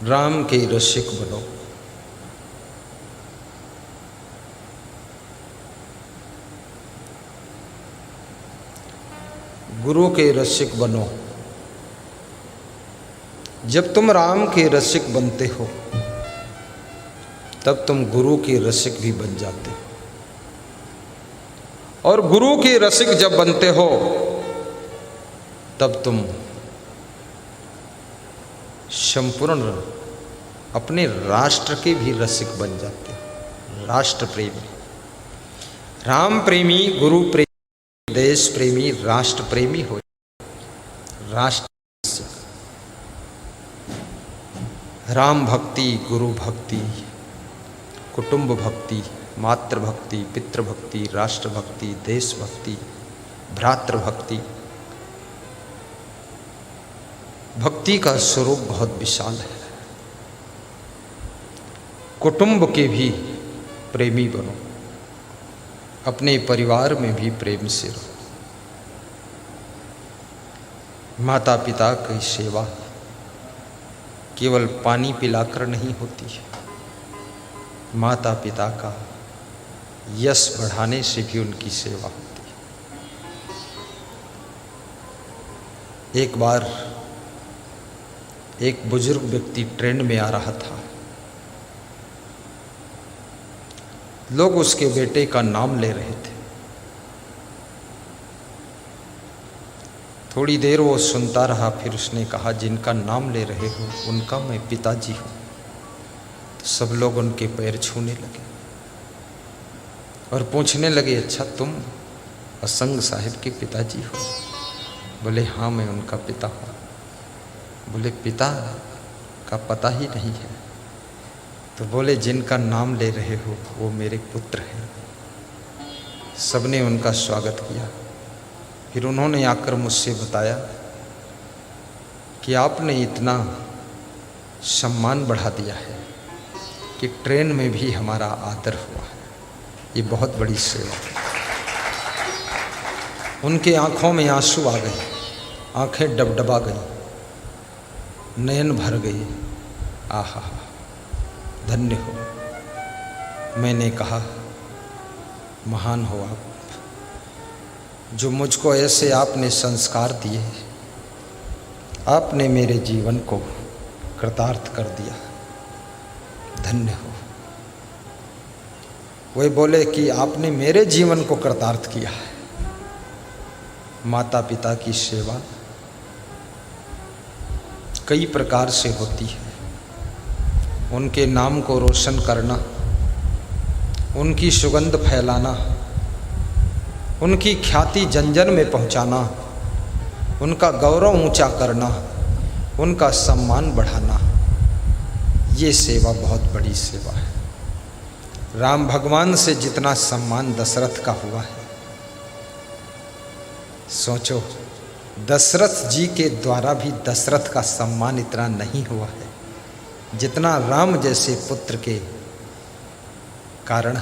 राम के रसिक बनो। गुरु के रसिक बनो। जब तुम राम के रसिक बनते हो तब तुम गुरु के रसिक भी बन जाते हो, और गुरु के रसिक जब बनते हो तब तुम संपूर्ण अपने राष्ट्र के भी रसिक बन जाते हो। राष्ट्र प्रेमी, राम प्रेमी, गुरु प्रेमी, देश प्रेमी, राष्ट्र प्रेमी हो। राष्ट्र राम भक्ति, गुरु भक्ति, कुटुंब भक्ति, मातृ भक्ति, पितृ भक्ति, राष्ट्र भक्ति, देश भक्ति, भ्रातृ भक्ति। भक्ति का स्वरूप बहुत विशाल है। कुटुंब के भी प्रेमी बनो, अपने परिवार में भी प्रेम से रहो। माता पिता की सेवा केवल पानी पिलाकर नहीं होती है, माता पिता का यश बढ़ाने से भी उनकी सेवा होती है। एक बार एक बुजुर्ग व्यक्ति ट्रेन में आ रहा था। लोग उसके बेटे का नाम ले रहे थे। थोड़ी देर वो सुनता रहा, फिर उसने कहा, जिनका नाम ले रहे हो उनका मैं पिताजी हूँ। तो सब लोग उनके पैर छूने लगे और पूछने लगे, अच्छा तुम असंग साहिब के पिताजी हो? बोले हाँ, मैं उनका पिता हूँ। बोले पिता का पता ही नहीं है? तो बोले जिनका नाम ले रहे हो वो मेरे पुत्र हैं। सबने उनका स्वागत किया। फिर उन्होंने आकर मुझसे बताया कि आपने इतना सम्मान बढ़ा दिया है कि ट्रेन में भी हमारा आदर हुआ है। ये बहुत बड़ी सेवा है। उनके आँखों में आंसू आ गए, आँखें डबडबा गई, नयन भर गए। आहा, धन्य हो। मैंने कहा, महान हो आप, जो मुझको ऐसे आपने संस्कार दिए, आपने मेरे जीवन को कृतार्थ कर दिया, धन्य हो। वे बोले कि आपने मेरे जीवन को कृतार्थ किया है। माता पिता की सेवा कई प्रकार से होती है। उनके नाम को रोशन करना, उनकी सुगंध फैलाना, उनकी ख्याति जन जन में पहुंचाना, उनका गौरव ऊंचा करना, उनका सम्मान बढ़ाना, ये सेवा बहुत बड़ी सेवा है। राम भगवान से जितना सम्मान दशरथ का हुआ है, सोचो दशरथ जी के द्वारा भी दशरथ का सम्मान इतना नहीं हुआ है जितना राम जैसे पुत्र के कारण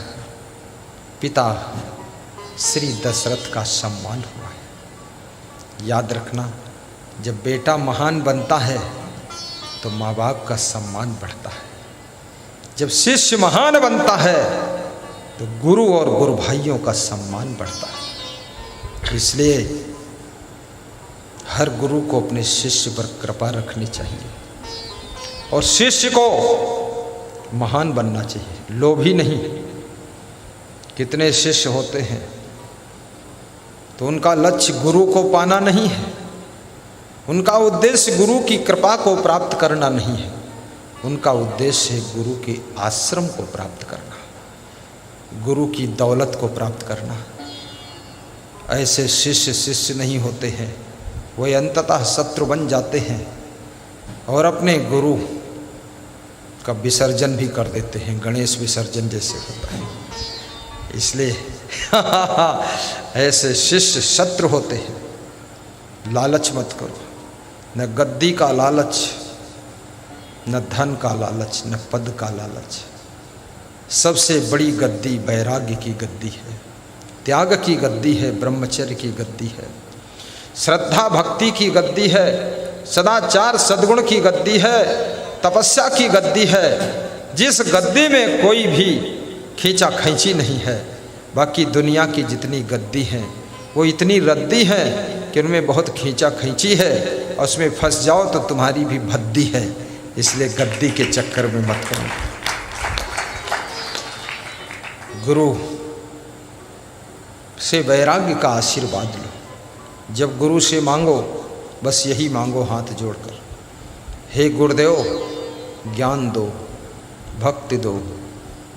पिता श्री दशरथ का सम्मान हुआ है। याद रखना, जब बेटा महान बनता है तो माँ बाप का सम्मान बढ़ता है। जब शिष्य महान बनता है तो गुरु और गुरु भाइयों का सम्मान बढ़ता है। इसलिए हर गुरु को अपने शिष्य पर कृपा रखनी चाहिए और शिष्य को महान बनना चाहिए, लोभी नहीं। कितने शिष्य होते हैं तो उनका लक्ष्य गुरु को पाना नहीं है, उनका उद्देश्य गुरु की कृपा को प्राप्त करना नहीं है, उनका उद्देश्य है गुरु के आश्रम को प्राप्त करना, गुरु की दौलत को प्राप्त करना। ऐसे शिष्य नहीं होते हैं, वे अंततः शत्रु बन जाते हैं और अपने गुरु का विसर्जन भी कर देते हैं, गणेश विसर्जन जैसे होता है। इसलिए ऐसे शिष्य शत्रु होते हैं। लालच मत करो, न गद्दी का लालच, न धन का लालच, न पद का लालच। सबसे बड़ी गद्दी वैराग्य की गद्दी है, त्याग की गद्दी है, ब्रह्मचर्य की गद्दी है, श्रद्धा भक्ति की गद्दी है, सदाचार सद्गुण की गद्दी है, तपस्या की गद्दी है, जिस गद्दी में कोई भी खींचा खींची नहीं है। बाकी दुनिया की जितनी गद्दी हैं वो इतनी रद्दी है कि उनमें बहुत खींचा खींची है, और उसमें फंस जाओ तो तुम्हारी भी भद्दी है। इसलिए गद्दी के चक्कर में मत पड़ो। गुरु से वैराग्य का आशीर्वाद लो। जब गुरु से मांगो बस यही मांगो हाथ जोड़कर, हे गुरुदेव ज्ञान दो, भक्ति दो,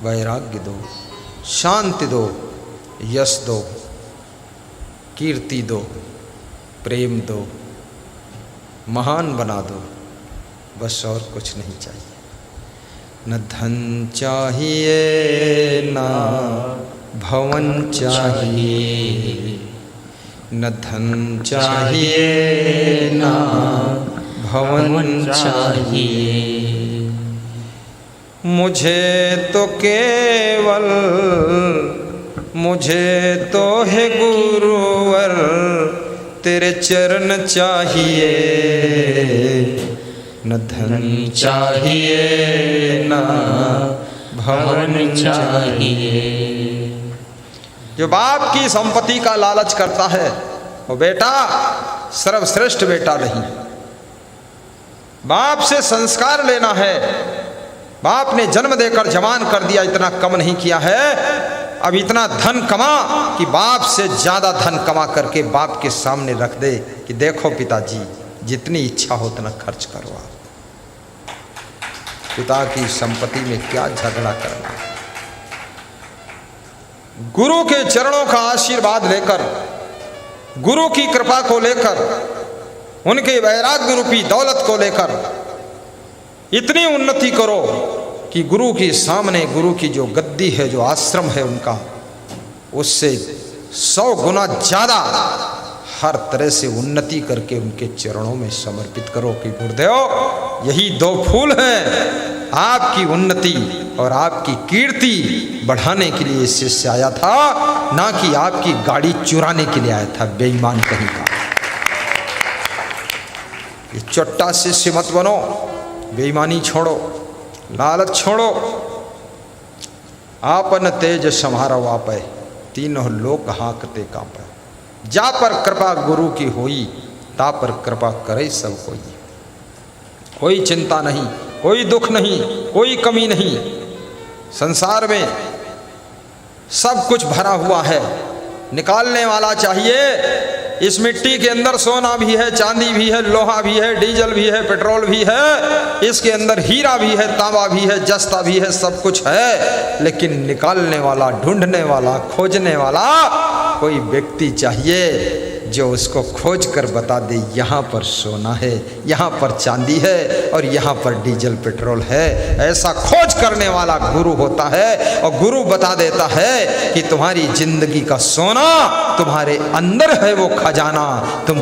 वैराग्य दो, शांति दो, यश दो, कीर्ति दो, प्रेम दो, महान बना दो, बस और कुछ नहीं चाहिए। न धन चाहिए ना भवन चाहिए, न धन चाहिए ना भवन चाहिए, मुझे तो केवल, मुझे तो है गुरुवर तेरे चरण चाहिए। न धन चाहिए ना भवन चाहिए। जो बाप की संपत्ति का लालच करता है वो बेटा सर्वश्रेष्ठ बेटा नहीं। बाप से संस्कार लेना है। बाप ने जन्म देकर जवान कर दिया, इतना कम नहीं किया है। अब इतना धन कमा कि बाप से ज्यादा धन कमा करके बाप के सामने रख दे कि देखो पिताजी, जितनी इच्छा हो उतना खर्च करो। आप पिता की संपत्ति में क्या झगड़ा करना। गुरु के चरणों का आशीर्वाद लेकर, गुरु की कृपा को लेकर, उनके वैराग्य रूपी दौलत को लेकर इतनी उन्नति करो कि गुरु के सामने, गुरु की जो गद्दी है, जो आश्रम है उनका, उससे 100 गुना ज्यादा हर तरह से उन्नति करके उनके चरणों में समर्पित करो कि गुरुदेव यही 2 फूल हैं, आपकी उन्नति और आपकी कीर्ति बढ़ाने के लिए शिष्य आया था, ना कि आपकी गाड़ी चुराने के लिए आया था। बेईमान कहीं का। ये चट्टा शिष्य मत बनो। बेईमानी छोड़ो, लालच छोड़ो। आपन तेज समारो आपै, तीनों लोक हाकते कांपै। जा पर कृपा गुरु की होई, ता पर कृपा करे सब कोई। कोई चिंता नहीं, कोई दुख नहीं, कोई कमी नहीं। संसार में सब कुछ भरा हुआ है, निकालने वाला चाहिए। इस मिट्टी के अंदर सोना भी है, चांदी भी है, लोहा भी है, डीजल भी है, पेट्रोल भी है। इसके अंदर हीरा भी है, तांबा भी है, जस्ता भी है, सब कुछ है। लेकिन निकालने वाला, ढूंढने वाला, खोजने वाला कोई व्यक्ति चाहिए जो उसको खोज कर बता दे, यहाँ पर सोना है, यहाँ पर चांदी है और यहाँ पर डीजल पेट्रोल है। ऐसा खोज करने वाला गुरु होता है। और गुरु बता देता है कि तुम्हारी जिंदगी का सोना तुम्हारे अंदर है, वो खजाना तुम